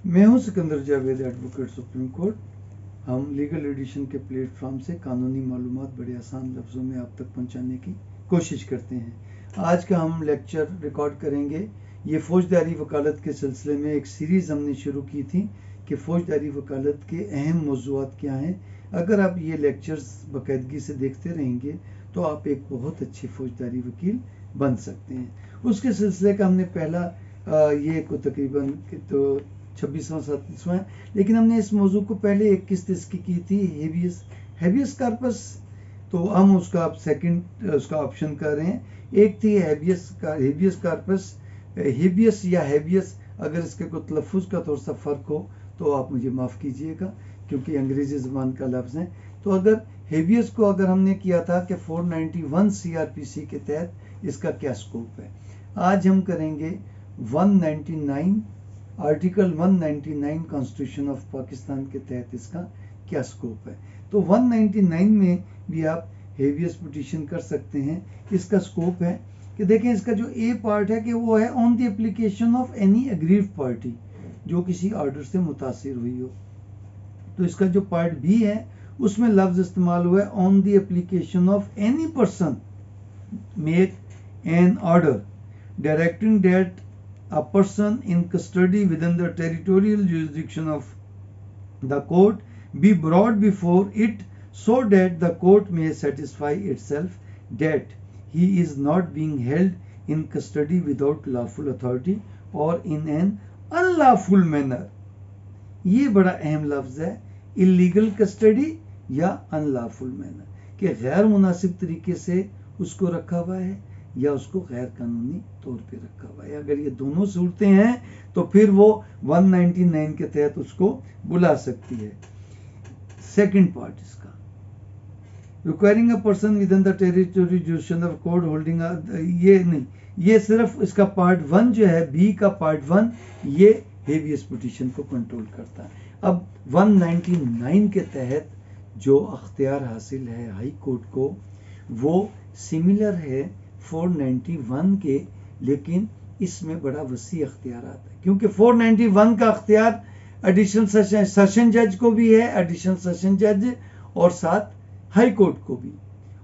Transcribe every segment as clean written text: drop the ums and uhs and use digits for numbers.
मैं हूं Sikandar Javed, advocate supreme court. हम लीगल एडिशन के प्लेटफॉर्म से कानूनी मालूमात बड़े आसान लफ्ज़ों में आप तक पहुंचाने की कोशिश करते हैं। आज का हम लेक्चर रिकॉर्ड करेंगे। ये फौजदारी वकालत के सिलसिले में एक सीरीज़ हमने शुरू की थी कि फौजदारी वकालत के अहम मौज़ूआत क्या हैं। अगर आप ये लेक्चर्स बाकायदगी से देखते रहेंगे तो आप एक बहुत अच्छे फौजदारी वकील बन सकते हैं। उसके सिलसिले का हमने पहला ये को तकरीबन तो 26वां 27वां है, लेकिन हमने इस मौजू को पहले एक किस्त इसकी की थी हेबियस कार्पस। तो हम उसका अब सेकंड उसका ऑप्शन कर रहे हैं। एक थी हेबियस कार्पस, हेबियस या हेबियस, अगर इसके कोई तलफ़ुज़ का थोड़ा सा फ़र्क हो तो आप मुझे माफ़ कीजिएगा, क्योंकि अंग्रेज़ी ज़बान का लफ्ज़ है। तो अगर हेबियस को अगर हमने किया था कि 491 CRPC के तहत इसका क्या स्कोप है, आज हम करेंगे 199 आर्टिकल 199 कॉन्स्टिट्यूशन ऑफ पाकिस्तान के तहत इसका क्या स्कोप है। तो 199 में भी आप हेवियस पिटीशन कर सकते हैं। इसका स्कोप है कि देखें, इसका जो ए पार्ट है कि वो है on the application of any aggrieved party, जो किसी ऑर्डर से मुतासिर हुई हो। तो इसका जो पार्ट बी है उसमें लफ्ज इस्तेमाल हुआ है on the application of any person make an order directing that a person in custody within the territorial jurisdiction of the court be brought before it, so that the court may satisfy itself that he is not being held in custody without lawful authority or in an unlawful manner। ये बड़ा अहम लफ्ज है, illegal custody या unlawful manner, कि गैर मुनासिब तरीके से उसको रखा हुआ है या उसको गैर कानूनी तौर पे रखा हुआ है। अगर ये दोनों सूरतें हैं तो फिर वो 199 के तहत उसको बुला सकती है। सेकंड पार्ट इसका, requiring a person with in the territory jurisdiction of court holding, ये नहीं, ये सिर्फ इसका पार्ट 1 जो है, बी का पार्ट 1, ये हेवियस पिटीशन को कंट्रोल करता है। अब 199 के तहत जो अख्तियार हासिल है हाई कोर्ट को, वो सिमिलर है 491 के, लेकिन इसमें बड़ा वसी अख्तियार आता है, क्योंकि 491 का अख्तियार एडिशनल सेशन जज को भी है, एडिशनल सेशन जज, और साथ हाई कोर्ट को भी।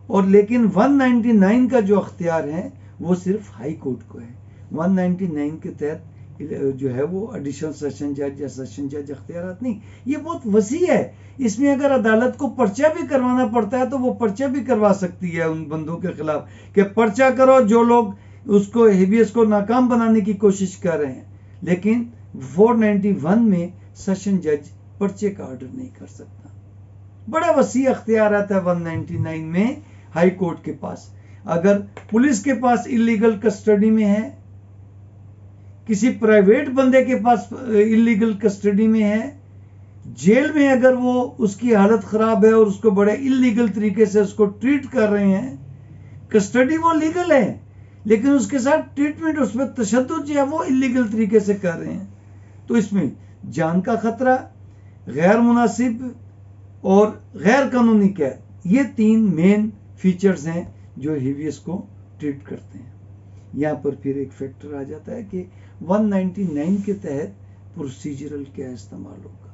और लेकिन 199 का जो अख्तियार है वो सिर्फ हाई कोर्ट को है। 199 के तहत जो है वो एडिशनल सेशन जज या सेशन जज अख्तियारात नहीं, ये बहुत वसी है। इसमें अगर अदालत को पर्चा भी करवाना पड़ता है तो वो पर्चा भी करवा सकती है उन बंदों के खिलाफ कि पर्चा करो जो लोग उसको हेबियस को नाकाम बनाने की कोशिश कर रहे हैं। लेकिन 491 में सेशन जज पर्चे का ऑर्डर नहीं कर सकता। बड़ा वसी अख्तियार आता है 199 में हाई कोर्ट के पास। अगर पुलिस के पास इलीगल कस्टडी में है, किसी प्राइवेट बंदे के पास इलीगल कस्टडी में है, जेल में अगर वो उसकी हालत खराब है और उसको बड़े इलीगल तरीके से उसको ट्रीट कर रहे हैं, कस्टडी वो लीगल है लेकिन उसके साथ ट्रीटमेंट, उसमें तशद्दुद जो है वो इलीगल तरीके से कर रहे हैं, तो इसमें जान का खतरा, गैर मुनासिब और गैर कानूनी कैद, ये 3 मेन फीचर्स हैं जो हेवियस को ट्रीट करते हैं। यहाँ पर फिर एक फैक्टर आ जाता है कि 199 के तहत प्रोसीजरल क्या इस्तेमाल होगा।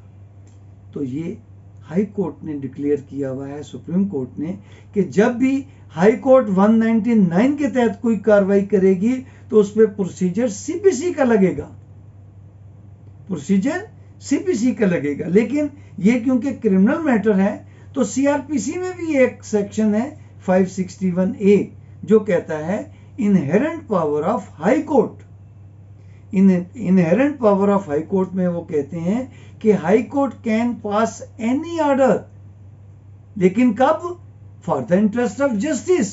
तो ये हाई कोर्ट ने डिक्लेयर किया हुआ है, सुप्रीम कोर्ट ने, कि जब भी हाई कोर्ट 199 के तहत कोई कार्रवाई करेगी तो उस पर प्रोसीजर सीपीसी का लगेगा, प्रोसीजर सीपीसी का लगेगा। लेकिन ये क्योंकि क्रिमिनल मैटर है तो सीआरपीसी में भी एक सेक्शन है 561A जो कहता है inherent power of high court. Inherent power of high court में वो कहते हैं कि high court can pass any order, लेकिन कब? For the interest of justice.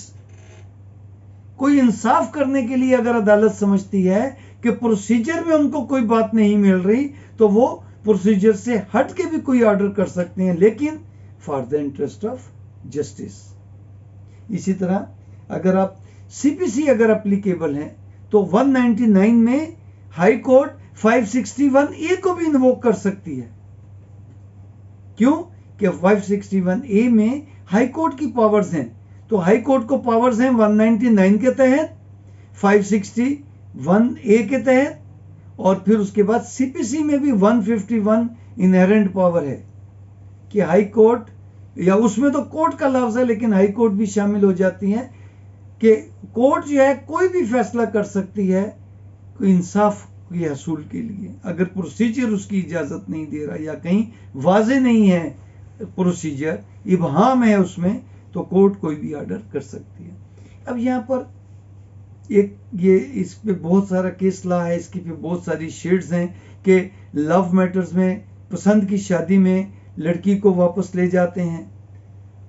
कोई इंसाफ करने के लिए अगर अदालत समझती है कि प्रोसीजर में उनको कोई बात नहीं मिल रही तो वो प्रोसीजर से हट के भी कोई ऑर्डर कर सकते हैं, लेकिन for the interest of justice. इसी तरह अगर आप सीपीसी अगर एप्लीकेबल है तो 199 में हाई कोर्ट 561A को भी इन्वोक कर सकती है। क्यों? कि 561A में हाई कोर्ट की पावर्स हैं, तो हाई कोर्ट को पावर्स हैं 199 के तहत, 561A के तहत और फिर उसके बाद सीपीसी में भी 151 इनहेरेंट पावर है कि हाई कोर्ट, या उसमें तो कोर्ट का लफ्ज है लेकिन हाई कोर्ट भी शामिल हो जाती है, कि कोर्ट जो है कोई भी फैसला कर सकती है इंसाफ के हसूल के लिए। अगर प्रोसीजर उसकी इजाजत नहीं दे रहा या कहीं वाजे नहीं है प्रोसीजर, इबहाम है उसमें, तो कोर्ट कोई भी ऑर्डर कर सकती है। अब यहाँ पर एक ये इस पे बहुत सारा केस ला है, इसकी पे बहुत सारी शेड्स हैं कि लव मैटर्स में पसंद की शादी में लड़की को वापस ले जाते हैं,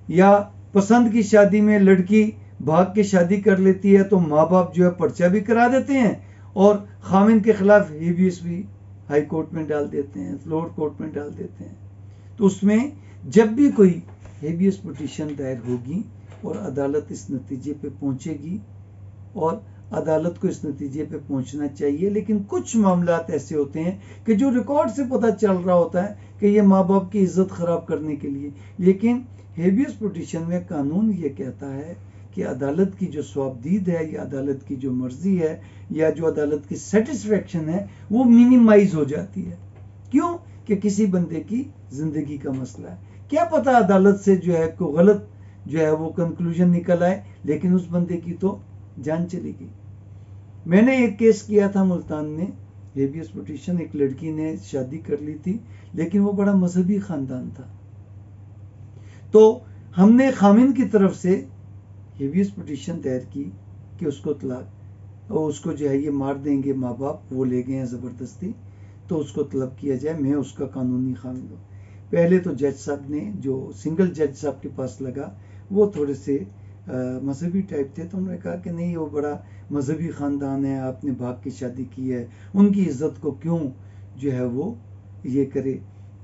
या पसंद की शादी में लड़की भाग के शादी कर लेती है तो माँ बाप जो है पर्चा भी करा देते हैं और खामिन के खिलाफ हेबियस भी हाई कोर्ट में डाल देते हैं, लोअर कोर्ट में डाल देते हैं। तो उसमें जब भी कोई हेबियस पिटीशन दायर होगी और अदालत इस नतीजे पे पहुंचेगी, और अदालत को इस नतीजे पे पहुंचना चाहिए, लेकिन कुछ मामलात ऐसे होते हैं कि जो रिकॉर्ड से पता चल रहा होता है कि ये माँ बाप की इज्जत खराब करने के लिए, लेकिन हेबियस पिटीशन में कानून ये कहता है कि अदालत की जो स्वाबदीद है या अदालत की जो मर्जी है या जो अदालत की सेटिस्फेक्शन है वो मिनिमाइज हो जाती है। क्यों? कि किसी बंदे की जिंदगी का मसला है, क्या पता अदालत से जो है को गलत जो है वो कंक्लूजन निकल आए, लेकिन उस बंदे की तो जान चली गई। मैंने एक केस किया था मुल्तान में, हेबियस पिटीशन, एक लड़की ने शादी कर ली थी लेकिन वो बड़ा मजहबी खानदान था, तो हमने खामिन की तरफ से हेबियस पिटीशन दायर की कि उसको तलाक, और उसको जो है ये मार देंगे माँ बाप, वो ले गए हैं ज़बरदस्ती, तो उसको तलब किया जाए, मैं उसका कानूनी खामिन हूँ। पहले तो जज साहब ने, जो सिंगल जज साहब के पास लगा, वो थोड़े से मजहबी टाइप थे, तो उन्होंने कहा कि नहीं वो बड़ा मजहबी ख़ानदान है, आपने भाग की शादी की है, उनकी इज्जत को क्यों जो है वो ये करे,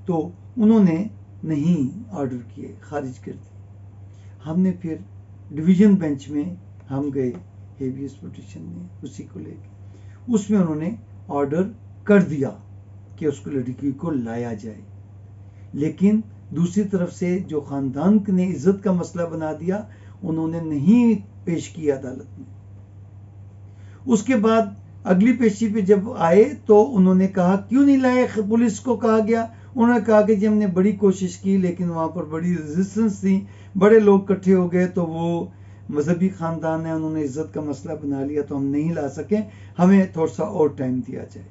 तो उन्होंने नहीं ऑर्डर किए, खारिज कर दिए। हमने फिर डिवीज़न बेंच में हम गए हेबियस पिटीशन में उसी को लेके, उसमें उन्होंने ऑर्डर कर दिया कि उसको लड़की को लाया जाए, लेकिन दूसरी तरफ से जो खानदान ने इज्जत का मसला बना दिया, उन्होंने नहीं पेश किया अदालत में। उसके बाद अगली पेशी पे जब आए तो उन्होंने कहा क्यों नहीं लाए, पुलिस को कहा गया, उन्होंने कहा कि जी हमने बड़ी कोशिश की लेकिन वहाँ पर बड़ी रेजिस्टेंस थी, बड़े लोग इकट्ठे हो गए, तो वो मजहबी खानदान है, उन्होंने इज्जत का मसला बना लिया, तो हम नहीं ला सके, हमें थोड़ा सा और टाइम दिया जाए।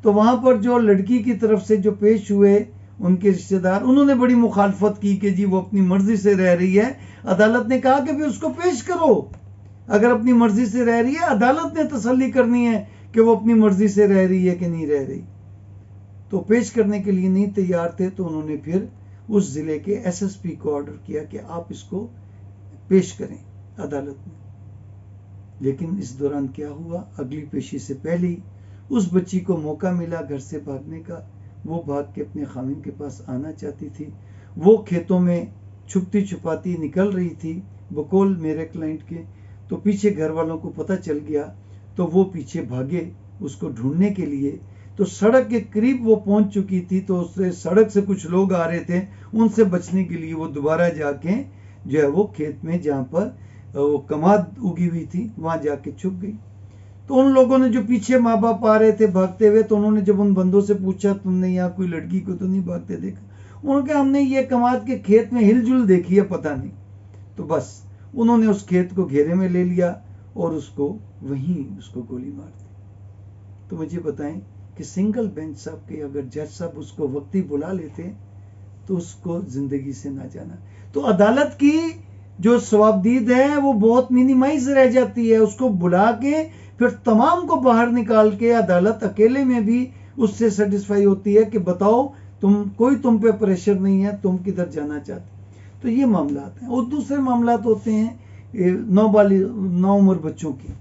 तो वहाँ पर जो लड़की की तरफ से जो पेश हुए उनके रिश्तेदार, उन्होंने बड़ी मुखालफत की कि जी वो अपनी मर्जी से रह रही है। अदालत ने कहा कि भी उसको पेश करो, अगर अपनी मर्जी से रह रही है, अदालत ने तसल्ली करनी है कि वो अपनी मर्जी से रह रही है कि नहीं रह रही। तो पेश करने के लिए नहीं तैयार थे, तो उन्होंने फिर उस जिले के एसएसपी को ऑर्डर किया कि आप इसको पेश करें अदालत में। लेकिन इस दौरान क्या हुआ, अगली पेशी से पहले ही उस बच्ची को मौका मिला घर से भागने का, वो भाग के अपने खामिन के पास आना चाहती थी, वो खेतों में छुपती छुपाती निकल रही थी बकौल मेरे क्लाइंट के, तो पीछे घर वालों को पता चल गया, तो वो पीछे भागे उसको ढूंढने के लिए। तो सड़क के करीब वो पहुंच चुकी थी, तो उससे सड़क से कुछ लोग आ रहे थे, उनसे बचने के लिए वो दोबारा जाके जो है वो खेत में जहाँ पर वो कमाद उगी हुई थी वहां जाके छुप गई। तो उन लोगों ने जो पीछे माँ बाप आ रहे थे भागते हुए, तो उन्होंने जब उन बंदों से पूछा तुमने यहाँ कोई लड़की को तो नहीं भागते देखा, उन्होंने कहा हमने ये कमाद के खेत में हिलजुल देखी है, पता नहीं। तो बस उन्होंने उस खेत को घेरे में ले लिया और उसको वहीं उसको गोली मार दी। तो मुझे बताएं कि सिंगल बेंच साहब के अगर जज साहब उसको वक्ती बुला लेते तो उसको जिंदगी से ना जाना। तो अदालत की जो सवाबदीद है वो बहुत मिनिमाइज रह जाती है, उसको बुला के फिर तमाम को बाहर निकाल के अदालत अकेले में भी उससे सेटिस्फाई होती है कि बताओ तुम पे प्रेशर नहीं है, तुम किधर जाना चाहते। तो ये मामलात हैं। और दूसरे मामलात होते हैं नौ उम्र बच्चों की,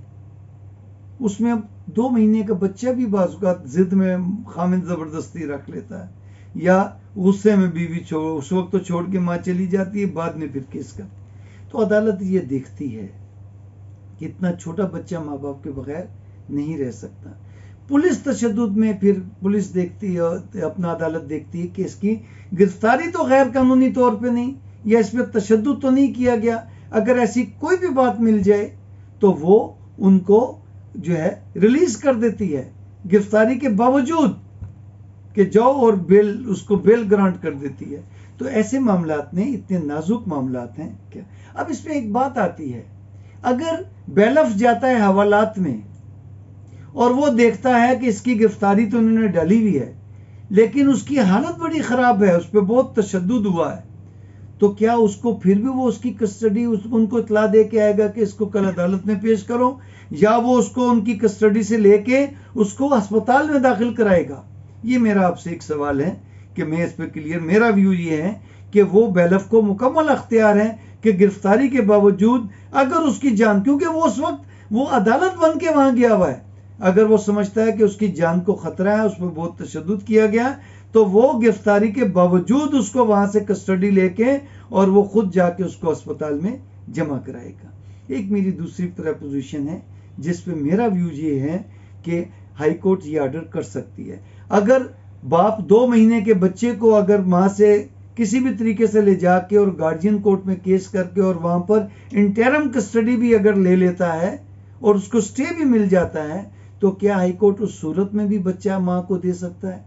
उसमें अब 2 महीने का बच्चा भी बाज़ जिद में खामिन जबरदस्ती रख लेता है, या गुस्से में बीवी उस वक्त तो छोड़ के माँ चली जाती है, बाद में फिर केस कर। तो अदालत ये देखती है कि इतना छोटा बच्चा माँ बाप के बगैर नहीं रह सकता। पुलिस तशद्दुद में फिर पुलिस देखती है, अपना अदालत देखती है कि इसकी गिरफ्तारी तो गैर कानूनी तौर पे नहीं, या इसमें तशद्दुद तो नहीं किया गया। अगर ऐसी कोई भी बात मिल जाए तो वो उनको जो है रिलीज कर देती है गिरफ्तारी के बावजूद कि जाओ और बेल, उसको बेल ग्रांट कर देती है। तो ऐसे मामलात में, इतने नाजुक मामलात हैं क्या। अब इसमें एक बात आती है, अगर बेलफ जाता है हवालात में और वो देखता है कि इसकी गिरफ्तारी तो उन्होंने डाली हुई है लेकिन उसकी हालत बड़ी खराब है, उस पर बहुत तशद्दुद हुआ है, तो क्या उसको फिर भी वो उसकी कस्टडी उनको इतला दे के आएगा कि इसको कल अदालत में पेश करो, या वो उसको उनकी कस्टडी से लेके उसको अस्पताल में दाखिल कराएगा। ये मेरा आपसे एक सवाल है कि मैं इस पर क्लियर, मेरा व्यू ये है कि वो बेलफ को मुकम्मल अख्तियार है कि गिरफ्तारी के बावजूद अगर उसकी जान, क्योंकि वो उस वक्त वो अदालत बन के वहां गया हुआ है, अगर वो समझता है कि उसकी जान को खतरा है, उस पर बहुत तशद्दुद किया गया, तो वो गिरफ्तारी के बावजूद उसको वहां से कस्टडी लेके और वो खुद जाके उसको अस्पताल में जमा कराएगा। एक मेरी दूसरी प्रपोजिशन है जिस पे मेरा व्यू ये है कि हाई कोर्ट ये ऑर्डर कर सकती है, अगर बाप 2 महीने के बच्चे को अगर माँ से किसी भी तरीके से ले जाके और गार्जियन कोर्ट में केस करके और वहां पर इंटरम कस्टडी भी अगर ले लेता है और उसको स्टे भी मिल जाता है, तो क्या हाई कोर्ट उस सूरत में भी बच्चा माँ को दे सकता है।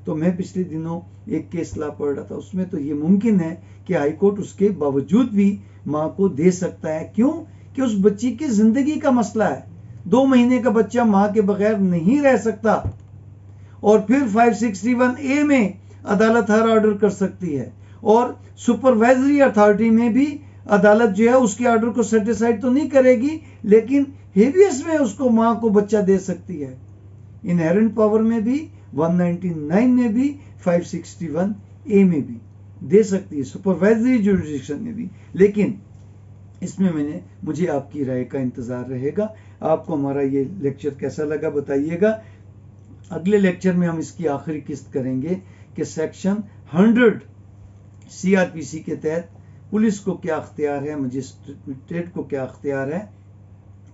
तो मैं पिछले दिनों एक केस ला पढ़ रहा था, उसमें तो ये मुमकिन है कि हाई कोर्ट उसके बावजूद भी माँ को दे सकता है। क्यों कि उस बच्ची की जिंदगी का मसला है, 2 महीने का बच्चा माँ के बगैर नहीं रह सकता। और फिर 561A में अदालत हर ऑर्डर कर सकती है, और सुपरवाइजरी अथॉरिटी में भी अदालत जो है उसके ऑर्डर को सेटिस्फाइड तो नहीं करेगी, लेकिन हेवियस में उसको माँ को बच्चा दे सकती है। इनहेरेंट पावर में भी, 199 में भी, 561A में भी दे सकती है, सुपरवाइजरी जुरिडिक्शन में भी। लेकिन इसमें मुझे आपकी राय का इंतजार रहेगा। आपको हमारा ये लेक्चर कैसा लगा बताइएगा। अगले लेक्चर में हम इसकी आखिरी किस्त करेंगे कि सेक्शन 100 CRPC के तहत पुलिस को क्या अख्तियार है, मजिस्ट्रेट को क्या अख्तियार है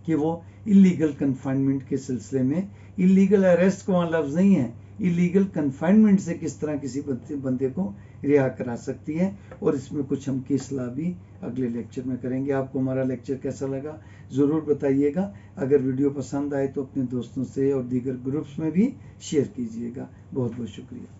कि वो इलीगल कन्फाइनमेंट के सिलसिले में, इलीगल अरेस्ट का वहाँ लफ्ज नहीं है, इलीगल कन्फाइनमेंट से किस तरह किसी बंदे को रिहा करा सकती है। और इसमें कुछ हम केस ला भी अगले लेक्चर में करेंगे। आपको हमारा लेक्चर कैसा लगा ज़रूर बताइएगा। अगर वीडियो पसंद आए तो अपने दोस्तों से और दीगर ग्रुप्स में भी शेयर कीजिएगा। बहुत बहुत शुक्रिया।